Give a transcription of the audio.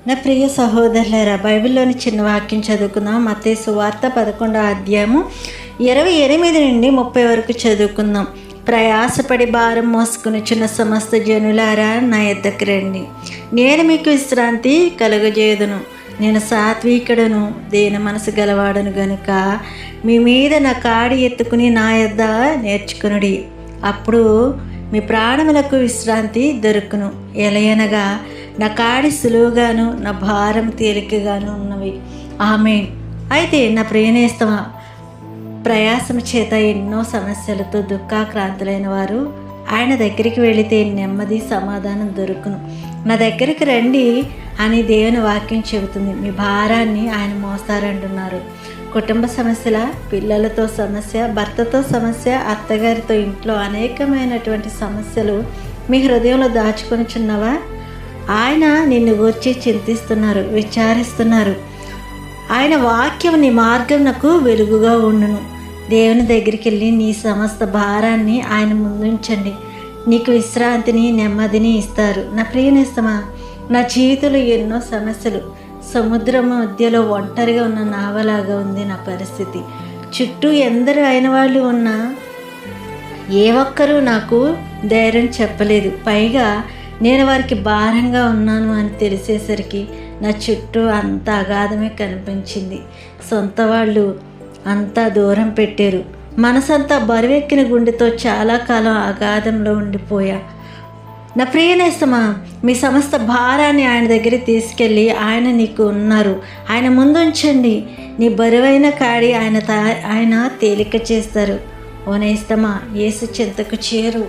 నా ప్రియ సహోదరులారా, బైబిల్లోని చిన్న వాక్యం చదువుకుందాం. మత్తయి సువార్త 11వ అధ్యాయము 28 నుండి 30 వరకు చదువుకుందాం. ప్రయాసపడి భారం మోసుకునిచున్న సమస్త జనులారా, నా యొద్దకు రండి, నేను మీకు విశ్రాంతి కలుగజేయుదును. నేను సాత్వికుడను, దీన మనసు గలవాడను గనుక మీ మీద నా కాడి ఎత్తుకుని నా యొద్ద నేర్చుకునుడి, అప్పుడు మీ ప్రాణములకు విశ్రాంతి దొరుకును. ఎలయనగా నా కాడి సులువుగాను నా భారం తేలికగాను ఉన్నవి. ఆమేన్. అయితే నా ప్రియనేస్తమా, ప్రయాసం చేత ఎన్నో సమస్యలతో దుఃఖాక్రాంతులైన వారు ఆయన దగ్గరికి వెళితే నెమ్మది సమాధానం దొరుకును. నా దగ్గరికి రండి అని దేవుని వాక్యం చెబుతుంది. మీ భారాన్ని ఆయన మోస్తారంటున్నారు. కుటుంబ సమస్యల, పిల్లలతో సమస్య, భర్తతో సమస్య, అత్తగారితో ఇంట్లో అనేకమైనటువంటి సమస్యలు మీ హృదయంలో దాచుకొనిచున్నవా? ఆయన నిన్ను గూర్చి చింతిస్తున్నారు, విచారిస్తున్నారు. ఆయన వాక్యం నీ మార్గంనకు వెలుగుగా ఉండును. దేవుని దగ్గరికి వెళ్ళి నీ సమస్త భారాన్ని ఆయన ముందుంచండి. నీకు విశ్రాంతిని, నెమ్మదిని ఇస్తారు. నా ప్రియనేస్తమా, నా జీవితంలో ఎన్నో సమస్యలు. సముద్రం మధ్యలో ఒంటరిగా ఉన్న నావలాగా ఉంది నా పరిస్థితి. చుట్టూ ఎందరు అయిన వాళ్ళు ఉన్నా ఏ ఒక్కరూ నాకు ధైర్యం చెప్పలేదు. పైగా నేను వారికి భారంగా ఉన్నాను అని తెలిసేసరికి నా చుట్టూ అంత అగాధమే కనిపించింది. సొంత వాళ్ళు అంతా దూరం పెట్టారు. మనసంతా బరువెక్కిన గుండెతో చాలా కాలం అగాధంలో ఉండిపోయా. నా ప్రియనేస్తమా, మీ సమస్త భారాన్ని ఆయన దగ్గర తీసుకెళ్ళి ఆయన నీకు ఉన్నారు, ఆయన ముందుంచండి. నీ బరువైన కాడి ఆయన తేలిక చేస్తారు. ఓ నేస్తమా, యేసు చెంతకు చేరు.